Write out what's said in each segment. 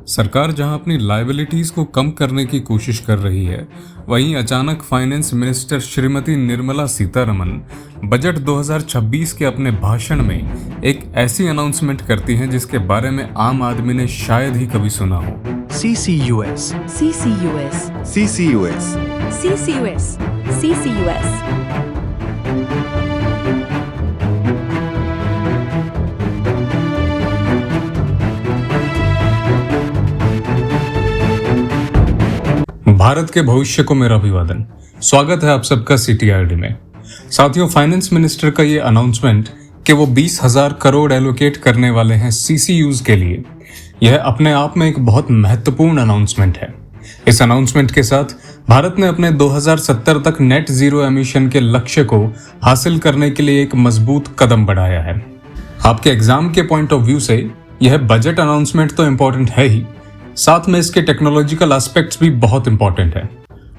सरकार जहां अपनी लायबिलिटीज को कम करने की कोशिश कर रही है, वहीं अचानक finance minister Shrimati Nirmala Sitharaman budget 2026 के अपने भाषण में एक ऐसी अनाउंसमेंट करती हैं जिसके बारे में आम आदमी ने शायद ही कभी सुना हो। CCUS. CCUS. CCUS. CCUS. CCUS. Bharat के भविष्य को मेरा अभिवादन। स्वागत है आप सबका CTRD में। साथियों, फाइनेंस मिनिस्टर का ये अनाउंसमेंट कि वो 20,000 करोड़ एलोकेट करने वाले हैं CCUs के लिए, यह अपने आप में एक बहुत महत्वपूर्ण अनाउंसमेंट है। इस अनाउंसमेंट के साथ भारत ने अपने 2070 तक नेट जीरो एमिशन के लक्ष्य को हासिल करने के लिए एक मजबूत कदम बढ़ाया है। आपके एग्जाम के पॉइंट ऑफ व्यू से यह बजट अनाउंसमेंट तो इम्पोर्टेंट है ही, साथ में इसके टेक्नोलॉजिकल एस्पेक्ट्स भी बहुत इंपॉर्टेंट है।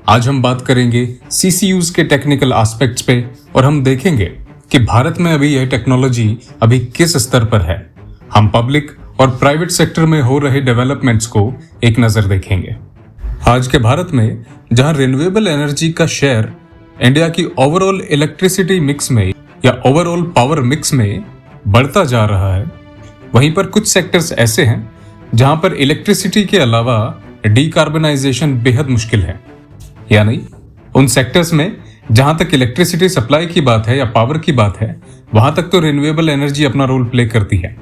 आज हम बात करेंगे CCUs के टेक्निकल एस्पेक्ट्स पे और हम देखेंगे कि भारत में अभी यह टेक्नोलॉजी अभी किस स्तर पर है। हम पब्लिक और प्राइवेट सेक्टर में हो रहे डेवलपमेंट्स को एक नजर देखेंगे। आज के भारत में जहां रिन्यूएबल एनर्जी का शेयर इंडिया की ओवरऑल इलेक्ट्रिसिटी मिक्स में या ओवरऑल पावर मिक्स में बढ़ता जा रहा है, वहीं पर कुछ सेक्टर्स ऐसे हैं जहां पर इलेक्ट्रिसिटी के अलावा डीकार्बनाइजेशन बेहद मुश्किल है। यानी उन सेक्टर्स में जहां तक इलेक्ट्रिसिटी सप्लाई की बात है या पावर की बात है, वहां तक तो रिन्यूएबल एनर्जी अपना रोल प्ले करती है,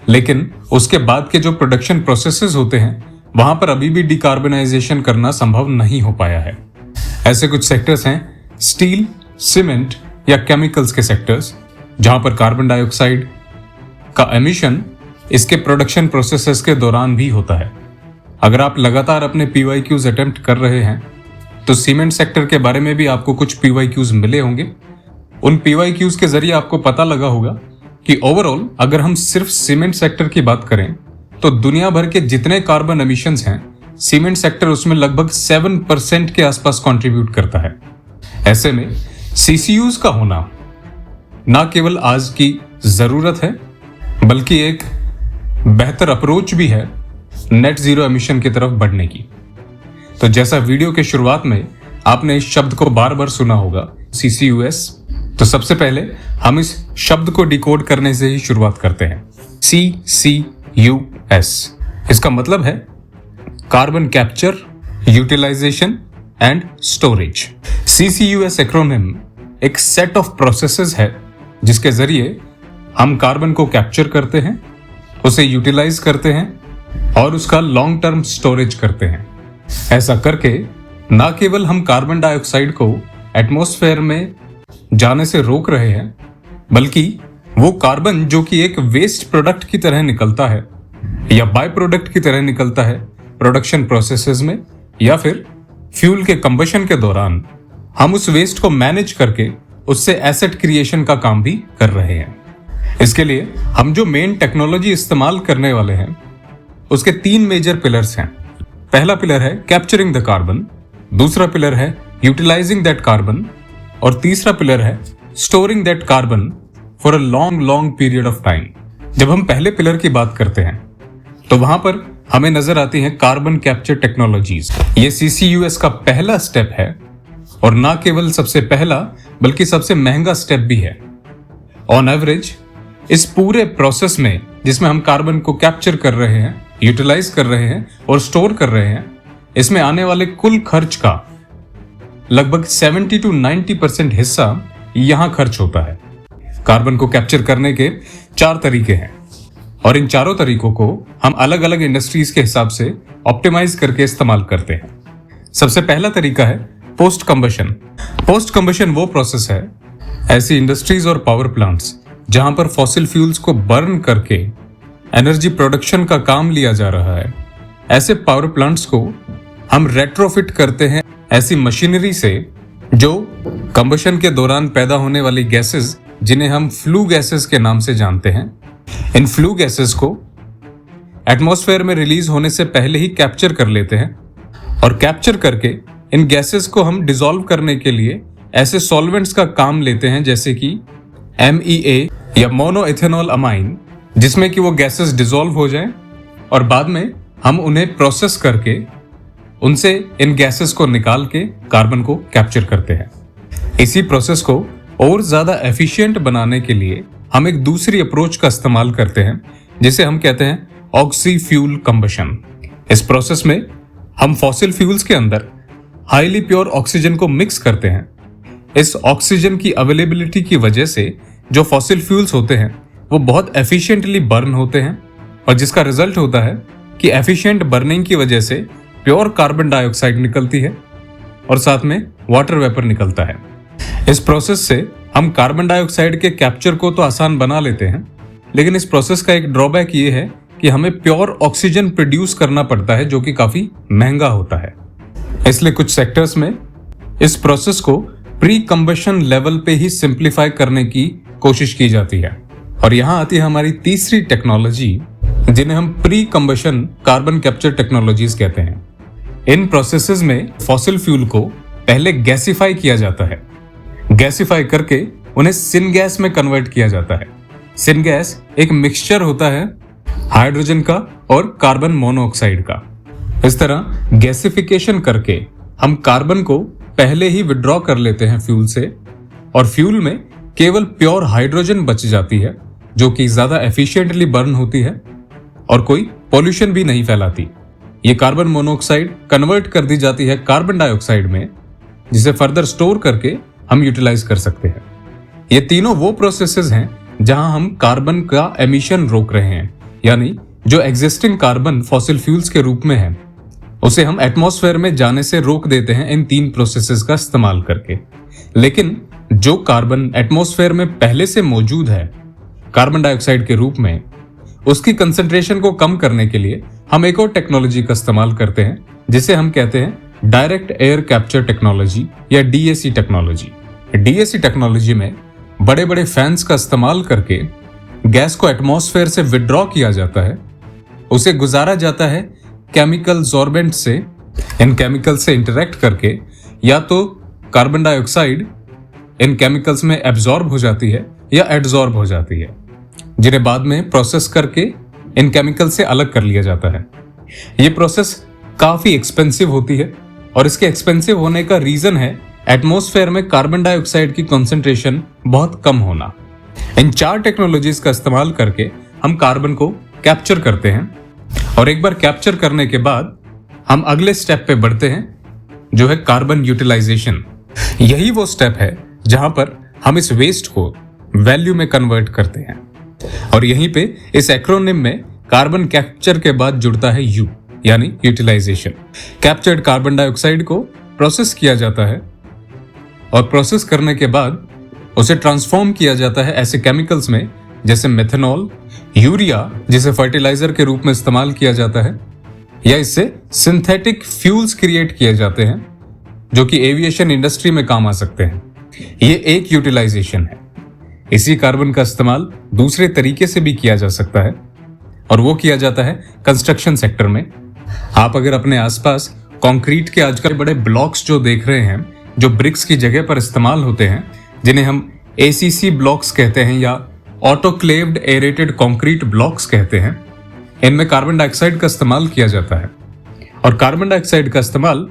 लेकिन उसके बाद के जो प्रोडक्शन प्रोसेसेस होते हैं वहां पर अभी भी डीकार्बनाइजेशन करना संभव नहीं हो पाया है। ऐसे कुछ सेक्टर्स हैं स्टील, सीमेंट या केमिकल्स के सेक्टर्स, जहां पर कार्बन डाइऑक्साइड का एमिशन इसके प्रोडक्शन प्रोसेसेस के दौरान भी होता है। अगर आप लगातार अपने PYQs अटेम्प्ट कर रहे हैं तो सीमेंट सेक्टर के बारे में भी आपको कुछ PYQs मिले होंगे। उन PYQs के जरिए आपको पता लगा होगा कि ओवरऑल अगर हम सिर्फ सीमेंट सेक्टर की बात करें तो दुनिया भर के जितने कार्बन एमिशंस हैं, सीमेंट सेक्टर उसमें लगभग 7% के आसपास कंट्रीब्यूट करता है। ऐसे में CCUs का होना ना केवल आज की जरूरत है बल्कि एक बेहतर अप्रोच भी है नेट जीरो एमिशन की तरफ बढ़ने की। तो जैसा वीडियो के शुरुआत में आपने इस शब्द को बार बार सुना होगा CCUS, तो सबसे पहले हम इस शब्द को डिकोड करने से ही शुरुआत करते हैं। CCUS इसका मतलब है carbon capture, utilisation and storage. CCUS acronym एक सेट ऑफ प्रोसेसेस है जिसके जरिए हम कार्बन को कैप्चर करते हैं, उसे यूटिलाइज करते हैं और उसका लॉन्ग टर्म स्टोरेज करते हैं। ऐसा करके ना केवल हम कार्बन डाइऑक्साइड को एटमॉस्फेयर में जाने से रोक रहे हैं, बल्कि वो कार्बन जो कि एक वेस्ट प्रोडक्ट की तरह निकलता है या बाय प्रोडक्ट की तरह निकलता है प्रोडक्शन प्रोसेसेस में या फिर फ्यूल के कंबशन के दौरान, हम उस वेस्ट को मैनेज करके उससे एसेट क्रिएशन का काम भी कर रहे हैं। इसके लिए हम जो मेन टेक्नोलॉजी इस्तेमाल करने वाले हैं उसके 3 मेजर पिलर्स हैं। पहला पिलर है कैप्चरिंग द कार्बन, दूसरा पिलर है यूटिलाइजिंग दैट कार्बन और तीसरा पिलर है storing that carbon for a long period of time. जब हम पहले पिलर की बात करते हैं तो वहां पर हमें नजर आती हैं कार्बन कैप्चर टेक्नोलॉजीज। ये CCUS का पहला स्टेप है और ना केवल सबसे पहला बल्कि सबसे महंगा स्टेप भी है। ऑन एवरेज इस पूरे प्रोसेस में जिसमें हम कार्बन को कैप्चर कर रहे हैं, यूटिलाइज कर रहे हैं और स्टोर कर रहे हैं, इसमें आने वाले कुल खर्च का लगभग 70 to 90% हिस्सा यहां खर्च होता है। कार्बन को कैप्चर करने के 4 तरीके हैं और इन चारों तरीकों को हम अलग अलग इंडस्ट्रीज के हिसाब से ऑप्टिमाइज करके इस्तेमाल करते हैं। सबसे पहला तरीका है पोस्ट कंबशन। पोस्ट कंबशन वो प्रोसेस है ऐसी इंडस्ट्रीज और पावर प्लांट्स जहां पर फॉसिल फ्यूल्स को बर्न करके एनर्जी प्रोडक्शन का काम लिया जा रहा है। ऐसे पावर प्लांट्स को हम रेट्रोफिट करते हैं ऐसी मशीनरी से जो कंबशन के दौरान पैदा होने वाली गैसेस, जिन्हें हम फ्लू गैसेस के नाम से जानते हैं, इन फ्लू गैसेस को एटमॉस्फेयर में रिलीज होने से पहले ही कैप्चर कर लेते हैं और कैप्चर करके इन गैसेस को हम डिसॉल्व करने के लिए ऐसे सॉल्वेंट्स का काम लेते हैं जैसे कि MEA या मोनो इथेनॉल अमाइन, जिसमें कि वो गैसेस डिसॉल्व हो जाएं और बाद में हम उन्हें प्रोसेस करके उनसे इन गैसेस को निकाल के कार्बन को कैप्चर करते हैं। इसी प्रोसेस को और ज्यादा एफिशिएंट बनाने के लिए हम एक दूसरी अप्रोच का इस्तेमाल करते हैं जिसे हम कहते हैं ऑक्सी फ्यूल कंबशन। इस प्रोसेस में हम फॉसिल फ्यूल्स के अंदर हाईली प्योर ऑक्सीजन को मिक्स करते हैं। इस ऑक्सीजन की अवेलेबिलिटी की वजह से जो फॉसिल फ्यूल्स होते हैं वो बहुत एफिशिएंटली बर्न होते हैं और जिसका रिजल्ट होता है कि एफिशिएंट बर्निंग की वजह से प्योर कार्बन डाइऑक्साइड निकलती है और साथ में वाटर वेपर निकलता है। इस प्रोसेस से हम कार्बन डाइऑक्साइड के कैप्चर को तो आसान बना लेते हैं, लेकिन इस प्रोसेस का एक ड्रॉबैक ये है कि हमें प्योर ऑक्सीजन प्रोड्यूस करना पड़ता है जो कि काफी महंगा होता है। इसलिए कुछ सेक्टर्स में इस प्रोसेस को प्री कंबशन लेवल पे ही सिंप्लीफाई करने की कोशिश की जाती है। और यहाँ आती है हमारी तीसरी टेक्नोलॉजी जिन्हें हम pre combustion carbon capture technologies कहते हैं। इन प्रोसेसेस में फॉसिल फ्यूल को पहले गैसिफाई किया जाता है। गैसिफाई करके उन्हें सिनगैस में कन्वर्ट किया जाता है। सिनगैस एक मिक्सचर होता है हाइड्रोजन का और कार्बन मोनोऑक्साइड का। इस तरह गैसिफिकेशन करके हम कार्बन को पहले ही विड्रॉ कर लेते हैं फ्यूल से और फ्यूल में केवल प्योर हाइड्रोजन बच जाती है जो कि ज्यादा एफिशिएंटली बर्न होती है और कोई पॉल्यूशन भी नहीं फैलाती। ये कार्बन मोनोऑक्साइड कन्वर्ट कर दी जाती है कार्बन डाइऑक्साइड में जिसे फर्दर स्टोर करके हम यूटिलाइज कर सकते हैं। ये तीनों वो प्रोसेसेस हैं जहां हम कार्बन का एमिशन रोक रहे हैं, यानी जो एग्जिस्टिंग कार्बन फॉसिल फ्यूल्स के रूप में है उसे हम एटमॉस्फेयर में जाने से रोक देते हैं इन तीन प्रोसेसेस का इस्तेमाल करके। लेकिन जो कार्बन एटमॉस्फेयर में पहले से मौजूद है कार्बन डाइऑक्साइड के रूप में, उसकी कंसंट्रेशन को कम करने के लिए हम एक और टेक्नोलॉजी का इस्तेमाल करते हैं जिसे हम कहते हैं डायरेक्ट एयर कैप्चर टेक्नोलॉजी या डीएसी टेक्नोलॉजी। डीएसी टेक्नोलॉजी में बड़े बड़े फैंस का इस्तेमाल करके गैस को एटमॉस्फेयर से विड्रॉ किया जाता है, उसे गुजारा जाता है केमिकल सॉर्बेंट से। इन केमिकल से इंटरेक्ट करके या तो कार्बन डाइऑक्साइड इन केमिकल्स में एब्जॉर्ब हो जाती है या एडजॉर्ब हो जाती है, जिन्हें बाद में प्रोसेस करके इन केमिकल से अलग कर लिया जाता है। ये प्रोसेस काफी एक्सपेंसिव होती है और इसके एक्सपेंसिव होने का रीजन है एटमॉस्फेयर में कार्बन डाइऑक्साइड की कंसंट्रेशन बहुत कम होना। इन चार टेक्नोलॉजीज का इस्तेमाल करके हम कार्बन को कैप्चर करते हैं और एक बार कैप्चर करने के बाद हम अगले स्टेप पे बढ़ते हैं जो है कार्बन यूटिलाइजेशन। यही वो स्टेप है जहां पर हम इस वेस्ट को वैल्यू में कन्वर्ट करते हैं और यहीं पे इस एक्रोनिम में कार्बन कैप्चर के बाद जुड़ता है यू, यानी यूटिलाइजेशन। कैप्चर्ड कार्बन डाइऑक्साइड को प्रोसेस किया जाता है और प्रोसेस करने के बाद उसे ट्रांसफॉर्म किया जाता है ऐसे केमिकल्स में जैसे मेथनॉल, यूरिया जिसे फर्टिलाइजर के रूप में इस्तेमाल किया जाता है, या इससे सिंथेटिक फ्यूल्स क्रिएट किए जाते हैं जो कि एविएशन इंडस्ट्री में काम आ सकते हैं। ये एक यूटिलाइजेशन है। इसी कार्बन का इस्तेमाल दूसरे तरीके से भी किया जा सकता है और वो किया जाता है कंस्ट्रक्शन सेक्टर में। आप अगर अपने आसपास कंक्रीट के आजकल बड़े ब्लॉक्स जो देख रहे हैं जो ब्रिक्स की जगह पर इस्तेमाल होते हैं, जिन्हें हम एसीसी ब्लॉक्स कहते हैं या ऑटोक्लेव्ड एरेटेड कंक्रीट ब्लॉक्स कहते हैं, इनमें कार्बन डाइऑक्साइड का इस्तेमाल किया जाता है और कार्बन डाइऑक्साइड का इस्तेमाल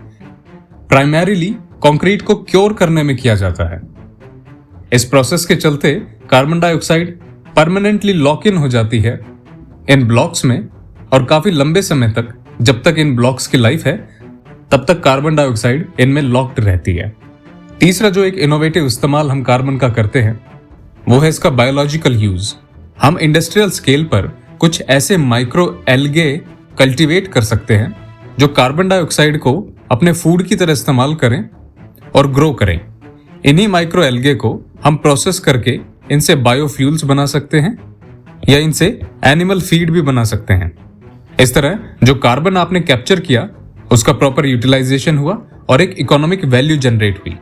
प्राइमरीली कंक्रीट को क्योर करने में किया जाता है। इस प्रोसेस के चलते carbon dioxide permanently lock in हो जाती है इन ब्लॉक्स में और काफी लंबे समय तक, जब तक इन ब्लॉक्स की लाइफ है तब तक कार्बन डाइऑक्साइड इनमें लॉक्ड रहती है। तीसरा जो एक इनोवेटिव इस्तेमाल हम कार्बन का करते हैं वो है इसका बायोलॉजिकल यूज। हम इंडस्ट्रियल स्केल पर कुछ ऐसे माइक्रो एल्गे कल्टीवेट कर सकते हैं जो कार्बन डाइऑक्साइड को अपने फूड की तरह इस्तेमाल करें और ग्रो करें। इन्हीं माइक्रो एल्गे को हम प्रोसेस करके इनसे बायोफ्यूल्स बना सकते हैं या इनसे एनिमल फीड भी बना सकते हैं। इस तरह जो कार्बन आपने कैप्चर किया उसका प्रॉपर यूटिलाइजेशन हुआ और एक इकोनॉमिक वैल्यू जनरेट हुई।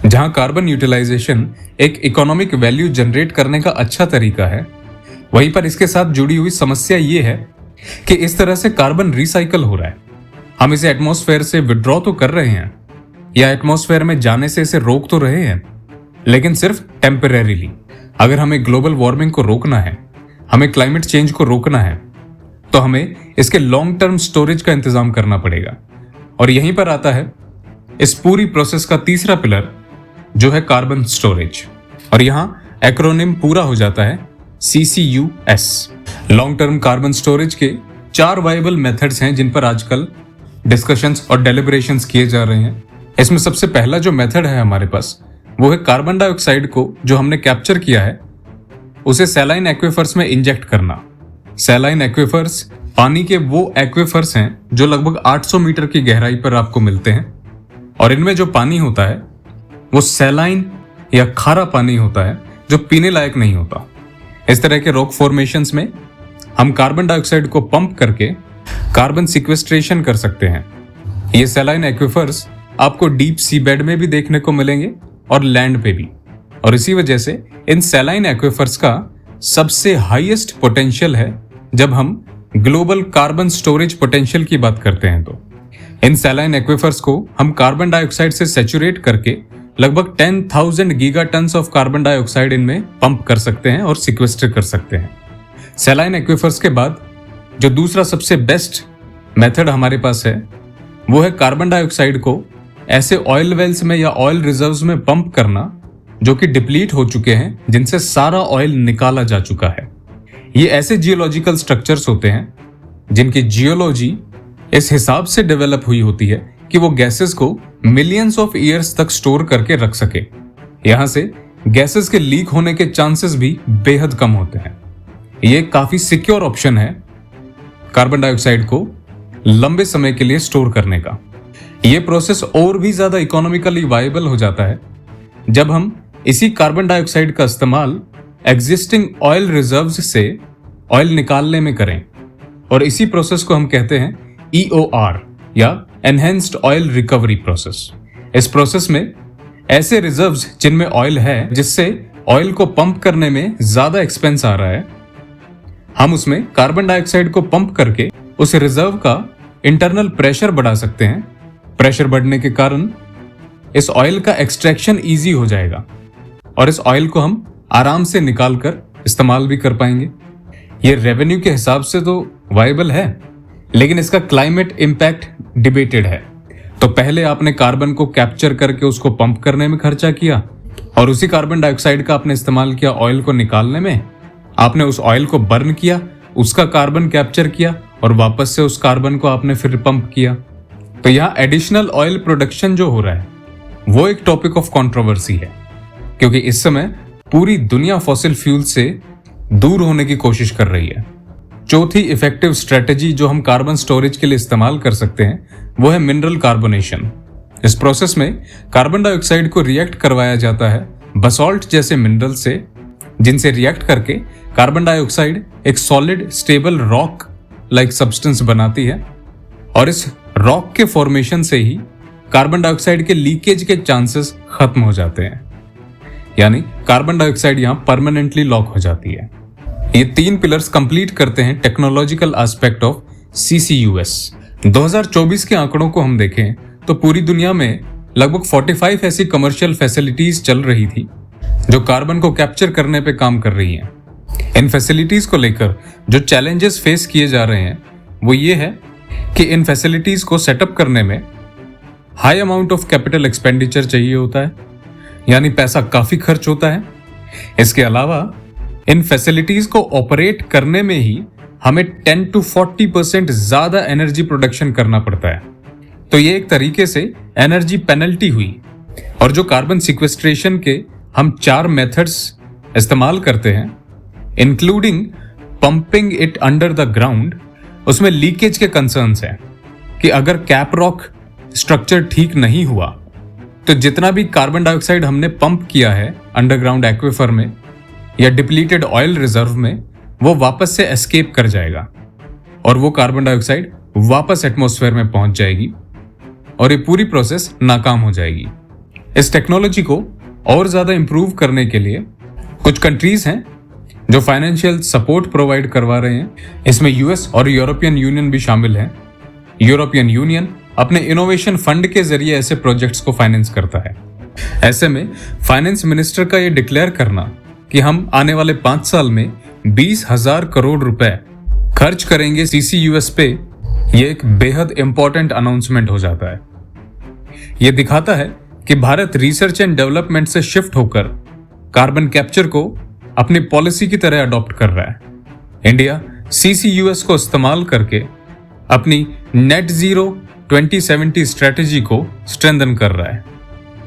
जहां कार्बन यूटिलाइजेशन एक इकोनॉमिक वैल्यू जनरेट करने का अच्छा तरीका है, वहीं पर इसके साथ जुड़ी हुई समस्या ये है कि इस तरह से कार्बन रिसाइकल हो रहा है। हम इसे एटमॉस्फेयर से विड्रॉ तो कर रहे हैं या एटमॉस्फेयर में जाने से इसे रोक तो रहे हैं, लेकिन सिर्फ टेम्परेरीली। अगर हमें ग्लोबल वार्मिंग को रोकना है, हमें क्लाइमेट चेंज को रोकना है, तो हमें इसके लॉन्ग टर्म स्टोरेज का इंतजाम करना पड़ेगा। और यहीं पर आता है इस पूरी प्रोसेस का तीसरा पिलर, जो है कार्बन स्टोरेज। और यहां एक्रोनिम पूरा हो जाता है CCUS। Long term carbon storage के 4 वायबल मेथड्स हैं जिन पर आजकल डिस्कशंस और डेलिब्रेशंस किए जा रहे हैं। इसमें सबसे पहला जो मेथड है हमारे पास, वो है कार्बन डाइऑक्साइड को जो हमने कैप्चर किया है उसे सैलाइन एक्विफर्स में इंजेक्ट करना। सैलाइन एक्विफर्स पानी के वो एक्विफर्स हैं जो लगभग 800 मीटर की गहराई पर आपको मिलते हैं, और इनमें जो पानी होता है वो सैलाइन या खारा पानी होता है जो पीने लायक नहीं होता। इस तरह के रॉक फॉर्मेशंस में हम कार्बन डाइऑक्साइड को पंप करके कार्बन सिक्वेस्ट्रेशन कर सकते हैं। ये सैलाइन एक्विफर्स आपको डीप सी बेड में भी देखने को मिलेंगे और लैंड पे भी, और इसी वजह से इन सैलाइन एक्विफर्स का सबसे हाईएस्ट पोटेंशियल है जब हम ग्लोबल कार्बन स्टोरेज पोटेंशियल की बात करते हैं। तो इन सैलाइन एक्विफर्स को हम कार्बन डाइऑक्साइड से सैचुरेट करके लगभग 10,000 giga turns of carbon dioxide इनमें पंप कर सकते हैं और सिक्वेस्टर कर सकते हैं। सैलाइन एक्विफर्स के बाद जो दूसरा सबसे बेस्ट मेथड हमारे पास है वो है कार्बन डाइऑक्साइड को ऐसे ऑयल वेल्स में या ऑयल रिजर्व्स में पंप करना जो कि डिप्लीट हो चुके हैं, जिनसे सारा ऑयल निकाला जा चुका है। ये ऐसे जियोलॉजिकल स्ट्रक्चर्स होते हैं जिनकी जियोलॉजी इस हिसाब से डेवलप हुई होती है कि वो गैसेस को मिलियंस ऑफ ईयर्स तक स्टोर करके रख सके। यहां से गैसेस के लीक होने के चांसेस भी बेहद कम होते हैं। ये काफी सिक्योर ऑप्शन है कार्बन डाइऑक्साइड को लंबे समय के लिए स्टोर करने का। ये प्रोसेस और भी ज्यादा इकोनॉमिकली वायबल हो जाता है जब हम इसी कार्बन डाइऑक्साइड का इस्तेमाल एग्जिस्टिंग ऑयल रिजर्व्स से ऑयल निकालने में करें, और इसी प्रोसेस को हम कहते हैं EOR या एनहेंस्ड ऑयल रिकवरी प्रोसेस। इस प्रोसेस में ऐसे रिजर्व्स जिनमें ऑयल है, जिससे ऑयल को पंप करने में ज्यादा एक्सपेंस आ रहा है, हम उसमें कार्बन डाइऑक्साइड को पंप करके उस रिजर्व का इंटरनल प्रेशर बढ़ा सकते हैं। प्रेशर बढ़ने के कारण इस ऑयल का एक्सट्रैक्शन इजी हो जाएगा और इस ऑयल को हम आराम से निकाल कर इस्तेमाल भी कर पाएंगे। ये रेवेन्यू के हिसाब से तो वायबल है, लेकिन इसका क्लाइमेट इम्पैक्ट डिबेटेड है। तो पहले आपने कार्बन को कैप्चर करके उसको पंप करने में खर्चा किया, और उसी कार्बन डाइऑक्साइड का आपने इस्तेमाल किया ऑयल को निकालने में। आपने उस ऑयल को बर्न किया, उसका कार्बन कैप्चर किया, और वापस से उस कार्बन को आपने फिर पंप किया। तो यहाँ एडिशनल ऑयल प्रोडक्शन जो हो रहा है वो एक टॉपिक ऑफ कंट्रोवर्सी है, क्योंकि इस समय पूरी दुनिया फॉसिल फ्यूल से दूर होने की कोशिश कर रही है। चौथी इफेक्टिव स्ट्रेटेजी जो हम कार्बन स्टोरेज के लिए इस्तेमाल कर सकते हैं वो है मिनरल कार्बोनेशन। इस प्रोसेस में कार्बन डाइऑक्साइड को रिएक्ट करवाया जाता है बसॉल्ट जैसे मिनरल से, जिनसे रिएक्ट करके कार्बन डाइऑक्साइड एक solid stable rock like substance बनाती है, और इस रॉक के फॉर्मेशन से ही कार्बन डाइऑक्साइड के लीकेज के चांसेस खत्म हो जाते हैं, यानी कार्बन डाइऑक्साइड यहां परमानेंटली लॉक हो जाती है। ये 3 पिलर्स कंप्लीट करते हैं टेक्नोलॉजिकल एस्पेक्ट ऑफ CCUS। 2024 के आंकड़ों को हम देखें तो पूरी दुनिया में लगभग 45 ऐसी कमर्शियल फैसिलिटीज चल रही थी जो कार्बन को कैप्चर करने पे काम कर रही हैं। इन फैसिलिटीज को लेकर जो चैलेंजेस फेस किए जा रहे हैं वो ये है कि इन फैसिलिटीज को सेटअप करने में high amount of capital expenditure चाहिए होता है, यानी पैसा काफी खर्च होता है। इसके अलावा इन फैसिलिटीज को ऑपरेट करने में ही हमें 10 to 40% ज्यादा एनर्जी प्रोडक्शन करना पड़ता है। तो ये एक तरीके से एनर्जी पेनल्टी हुई। और जो कार्बन सिक्वेस्ट्रेशन के हम 4 मेथड्स इस्तेमाल करते हैं, including pumping it under the ground, उसमें लीकेज के कंसर्न्स हैं कि अगर कैप रॉक स्ट्रक्चर ठीक नहीं हुआ तो जितना भी कार्बन डाइऑक्साइड हमने पंप किया है अंडरग्राउंड एक्विफर में या डिप्लीटेड ऑयल रिजर्व में, वो वापस से एस्केप कर जाएगा और वो कार्बन डाइऑक्साइड वापस एटमॉस्फेयर में पहुंच जाएगी और ये पूरी प्रोसेस नाकाम हो जाएगी। इस टेक्नोलॉजी को और ज्यादा इंप्रूव करने के लिए कुछ कंट्रीज हैं जो फाइनेंशियल सपोर्ट प्रोवाइड करवा रहे हैं। इसमें यूएस और यूरोपियन यूनियन भी शामिल है। यूरोपियन यूनियन अपने इनोवेशन फंड के जरिए ऐसे प्रोजेक्ट्स को फाइनेंस करता है। ऐसे में फाइनेंस मिनिस्टर का ये डिक्लेयर करना कि हम आने वाले 5 साल में 20,000 करोड़ रुपए खर्च करेंगे CCUS पे, ये एक बेहद इंपॉर्टेंट अनाउंसमेंट हो जाता है। ये दिखाता है कि भारत रिसर्च एंड डेवलपमेंट से शिफ्ट होकर कार्बन कैप्चर को अपनी पॉलिसी की तरह अडॉप्ट कर रहा है। इंडिया CCUS को इस्तेमाल करके अपनी नेट जीरो 2070 स्ट्रेटेजी को स्ट्रेंथन कर रहा है।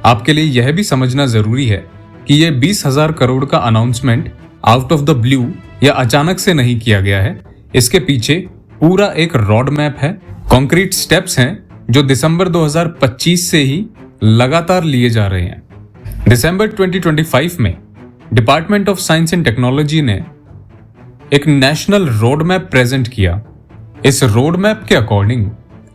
आपके लिए यह भी समझना जरूरी है कि यह 20,000 करोड़ का announcement out of the blue या अचानक से नहीं किया गया है। इसके पीछे पूरा एक रोड मैप है, कॉन्क्रीट स्टेप्स हैं जो दिसंबर 2025 से ही लगातार लिए जा रहे हैं। दिसंबर 2025 में department of science and technology ने एक नेशनल रोड मैप प्रेजेंट किया। इस रोड मैप के अकॉर्डिंग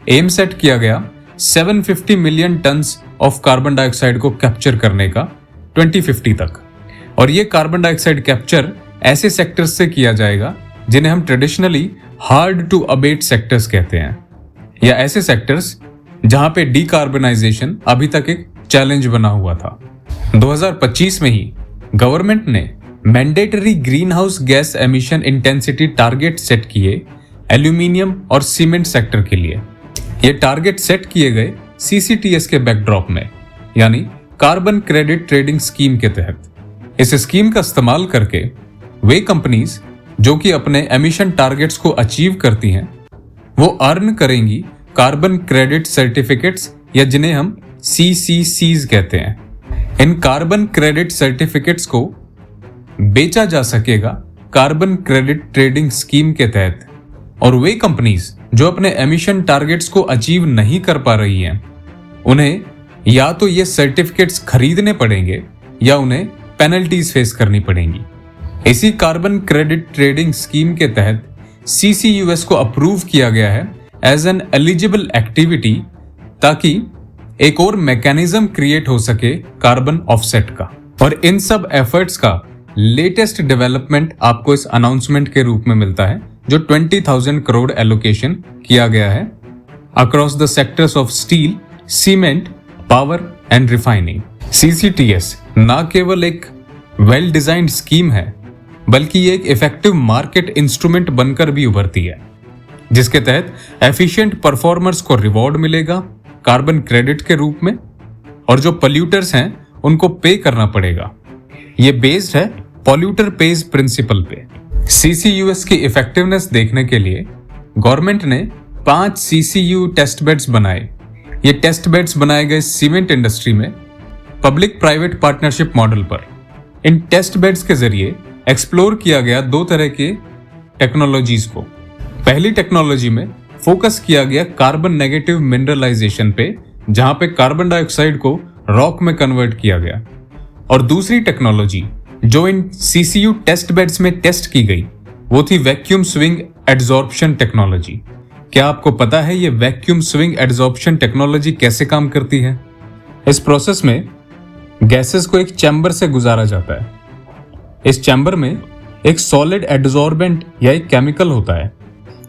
एम सेट किया गया 750 million tons of carbon dioxide को कैप्चर करने का 2050 तक। और ये कार्बन डाइऑक्साइड कैप्चर ऐसे सेक्टर्स से किया जाएगा जिन्हें हम traditionally hard to abate sectors कहते हैं, या ऐसे सेक्टर्स जहां पे डीकार्बनाइजेशन अभी तक एक चैलेंज बना हुआ था। 2025 में ही गवर्नमेंट ने mandatory green house gas emission intensity target set किए एल्यूमिनियम और सीमेंट सेक्टर के लिए। ये टारगेट सेट किए गए CCTS के बैकड्रॉप में, यानी कार्बन क्रेडिट ट्रेडिंग स्कीम के तहत। इस स्कीम का इस्तेमाल करके वे कंपनीज जो कि अपने एमिशन टारगेट्स को अचीव करती हैं, वो अर्न करेंगी कार्बन क्रेडिट सर्टिफिकेट्स, या जिन्हें हम CCCs कहते हैं। इन कार्बन क्रेडिट सर्टिफिकेट्स को बेचा जा सकेगा कार्बन क्रेडिट ट्रेडिंग स्कीम के तहत। और वे कंपनीज जो अपने एमिशन टारगेट्स को अचीव नहीं कर पा रही हैं, उन्हें या तो ये सर्टिफिकेट्स खरीदने पड़ेंगे या उन्हें पेनल्टीज फेस करनी पड़ेंगी। इसी कार्बन क्रेडिट ट्रेडिंग स्कीम के तहत CCUS को अप्रूव किया गया है एज एन एलिजिबल एक्टिविटी, ताकि एक और मैकेनिज्म क्रिएट हो सके कार्बन ऑफसेट का। और इन सब एफर्ट्स का लेटेस्ट डेवलपमेंट आपको इस अनाउंसमेंट के रूप में मिलता है, जो 20,000 करोड़ एलोकेशन किया गया है across the sectors of steel, cement, power and refining. CCTS ना केवल एक वेल डिजाइंड स्कीम है, बल्कि ये एक इफेक्टिव मार्केट इंस्ट्रूमेंट बनकर भी उभरती है, जिसके तहत एफिशिएंट परफॉर्मर्स को रिवॉर्ड मिलेगा कार्बन क्रेडिट के रूप में, और जो पॉल्यूटर्स हैं उनको पे करना पड़ेगा। ये बेस्ड है पॉल्यूटर पेज प्रिंसिपल पे। CCUS की इफेक्टिवनेस देखने के लिए गवर्नमेंट ने 5 CCU टेस्ट बेड्स बनाए। ये टेस्ट बेड्स बनाए गए सीमेंट इंडस्ट्री में पब्लिक प्राइवेट पार्टनरशिप मॉडल पर। इन टेस्ट बेड्स के जरिए एक्सप्लोर किया गया 2 तरह के टेक्नोलॉजीज को। पहली टेक्नोलॉजी में फोकस किया गया कार्बन नेगेटिव मिनरलाइजेशन पे, जहां पे कार्बन डाइऑक्साइड को रॉक में कन्वर्ट किया गया। और दूसरी टेक्नोलॉजी जो इन CCU टेस्ट बेड्स में टेस्ट की गई, वो थी वैक्यूम स्विंग एडजॉर्प्शन टेक्नोलॉजी। क्या आपको पता है ये वैक्यूम स्विंग एडजॉर्प्शन टेक्नोलॉजी कैसे काम करती है? इस प्रोसेस में गैसेस को एक चैम्बर से गुजारा जाता है। इस चैम्बर में एक सॉलिड एडजॉर्बेंट या एक केमिकल होता है।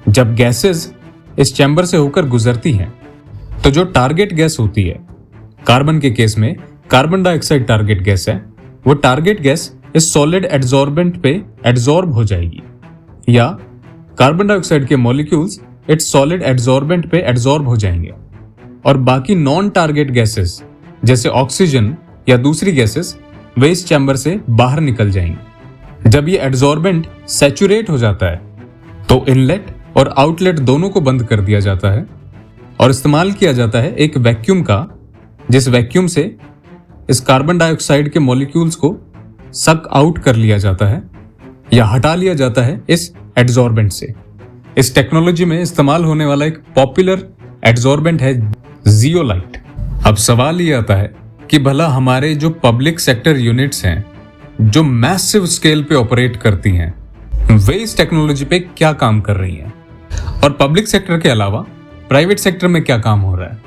जब गैसेस इस चैम्बर से होकर गुजरती हैं, तो जो टारगेट गैस होती है, कार्बन के केस में कार्बन डाइऑक्साइड टारगेट गैस है, वो टारगेट गैस इस सॉलिड एडजॉर्बेंट पे एडजॉर्ब हो जाएगी, या कार्बन डाइऑक्साइड के मॉलिक्यूल्स इस सॉलिड एडजॉर्बेंट पे एडजॉर्ब हो जाएंगे, और बाकी नॉन टारगेट गैसेस जैसे ऑक्सीजन या दूसरी गैसेस वे इस चैम्बर से बाहर निकल जाएंगे। जब ये एडजॉर्बेंट सैचुरेट हो जाता है, तो इनलेट और आउटलेट दोनों को बंद कर दिया जाता है और इस्तेमाल किया जाता है एक वैक्यूम का, जिस वैक्यूम से इस कार्बन डाइऑक्साइड के मॉलिक्यूल्स को सक आउट कर लिया जाता है या हटा लिया जाता है इस एडजॉर्बेंट से। इस टेक्नोलॉजी में इस्तेमाल होने वाला एक पॉपुलर एडजॉर्बेंट है जियोलाइट। अब सवाल ये आता है कि भला हमारे जो पब्लिक सेक्टर यूनिट्स हैं, जो मैसिव स्केल पे ऑपरेट करती हैं, वे इस टेक्नोलॉजी पे क्या काम कर रही हैं, और पब्लिक सेक्टर के अलावा प्राइवेट सेक्टर में क्या काम हो रहा है?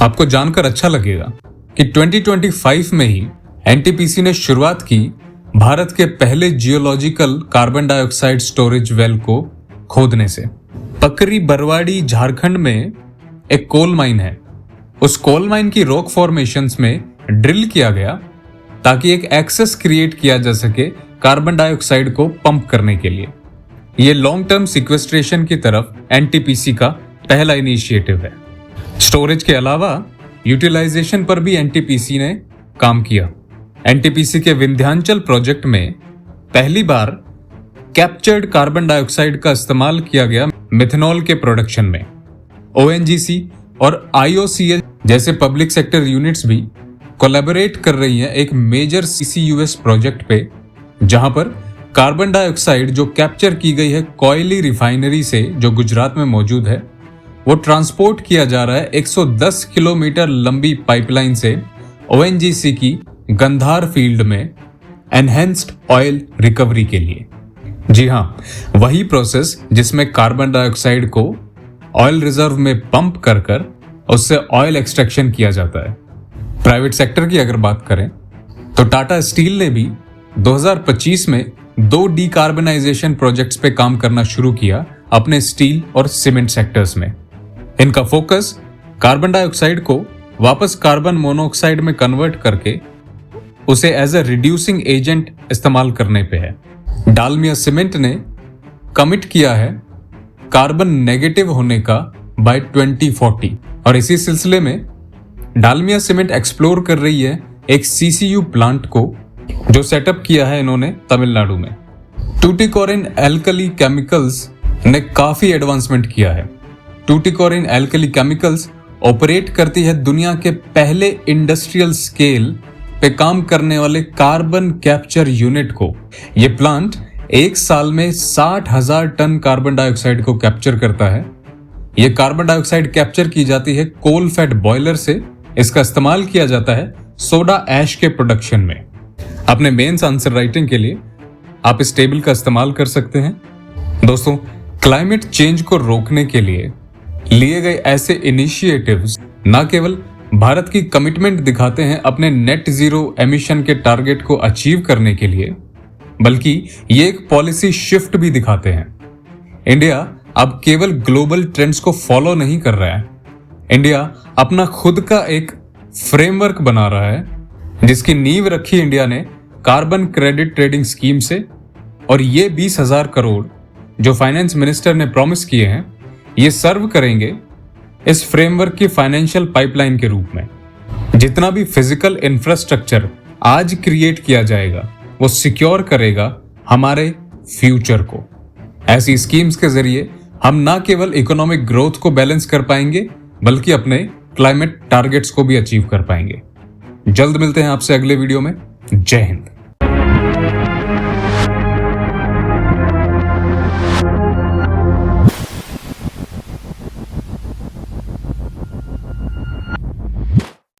आपको जानकर अच्छा लगेगा कि 2025 में ही NTPC ने शुरुआत की भारत के पहले geological carbon dioxide storage well को खोदने से। पकरी बरवाड़ी झारखंड में एक कोल माइन है। उस कोल माइन की रॉक फॉर्मेशंस में ड्रिल किया गया ताकि एक एक्सेस क्रिएट किया जा सके कार्बन डाइऑक्साइड को पंप करने के लिए। ये लॉन्ग टर्म सिक्वेस्ट्रेशन की तरफ एनटीपीसी का पहला इनिशिएटिव है। स्टोरेज के अलावा यूटिलाइजेशन पर भी एनटीपीसी ने काम किया। एनटीपीसी के विंध्याचल प्रोजेक्ट में पहली बार कैप्चर्ड कार्बन डाइऑक्साइड का इस्तेमाल किया गया मिथेनॉल के प्रोडक्शन में। ओएनजीसी और आईओसीएल जैसे पब्लिक सेक्टर यूनिट्स भी कोलैबोरेट कर रही हैं एक मेजर सीसीयूएस प्रोजेक्ट पे, जहां पर कार्बन डाइऑक्साइड जो कैप्चर की गई है कोयली रिफाइनरी से जो गुजरात में मौजूद है, वो ट्रांसपोर्ट किया जा रहा है 110 किलोमीटर लंबी पाइपलाइन से ओएनजीसी की गंधार फील्ड में एनहेंस्ड ऑयल रिकवरी के लिए। जी हाँ, वही प्रोसेस जिसमें कार्बन डाइऑक्साइड को ऑयल रिजर्व में पंप कर उससे ऑयल एक्सट्रैक्शन किया जाता है। प्राइवेट सेक्टर की अगर बात करें तो टाटा स्टील ने भी 2025 में 2 डीकार्बनाइजेशन प्रोजेक्ट्स पे काम करना शुरू किया अपने स्टील और सीमेंट सेक्टर्स में। इनका फोकस कार्बन डाइऑक्साइड को वापस कार्बन मोनोऑक्साइड में कन्वर्ट करके उसे एज ए रिड्यूसिंग एजेंट इस्तेमाल करने पे है। डालमिया सीमेंट ने कमिट किया है कार्बन नेगेटिव होने का बाय 2040 और इसी सिलसिले में डालमिया सीमेंट एक्सप्लोर कर रही है एक सीसीयू प्लांट को जो सेटअप किया है इन्होंने तमिलनाडु में। टूटिकोरिन एल्कली केमिकल्स ने काफी एडवांसमेंट किया है। टूटिकोरिन एल्कली केमिकल्स ऑपरेट करती है दुनिया के पहले इंडस्ट्रियल स्केल पे काम करने वाले कार्बन कैप्चर यूनिट को। ये प्लांट एक साल में 60,000 टन कार्बन डाइऑक्साइड को कैप्चर करता है। ये कार्बन डाइऑक्साइड कैप्चर की जाती है कोल फैट बॉयलर से। इसका इस्तेमाल किया जाता है सोडा ऐश के प्रोडक्शन में। अपने मेंस आंसर राइटिंग के लिए आप इस टेबल का इस्तेमाल कर सकते हैं। दोस्तों, क्लाइमेट चेंज को रोकने के लिए लिए गए ऐसे इनिशिएटिव्स न केवल भारत की कमिटमेंट दिखाते हैं अपने नेट जीरो एमिशन के टारगेट को अचीव करने के लिए, बल्कि ये एक पॉलिसी शिफ्ट भी दिखाते हैं। इंडिया अब केवल ग्लोबल ट्रेंड्स को फॉलो नहीं कर रहा है, इंडिया अपना खुद का एक फ्रेमवर्क बना रहा है जिसकी नींव रखी इंडिया ने कार्बन क्रेडिट ट्रेडिंग स्कीम से। और ये 20,000 करोड़ जो फाइनेंस मिनिस्टर ने प्रॉमिस किए हैं, ये सर्व करेंगे इस फ्रेमवर्क की फाइनेंशियल पाइपलाइन के रूप में। जितना भी फिजिकल इंफ्रास्ट्रक्चर आज क्रिएट किया जाएगा वो सिक्योर करेगा हमारे फ्यूचर को। ऐसी स्कीम्स के जरिए हम ना केवल इकोनॉमिक ग्रोथ को बैलेंस कर पाएंगे बल्कि अपने क्लाइमेट टारगेट्स को भी अचीव कर पाएंगे। जल्द मिलते हैं आपसे अगले वीडियो में। जय हिंद।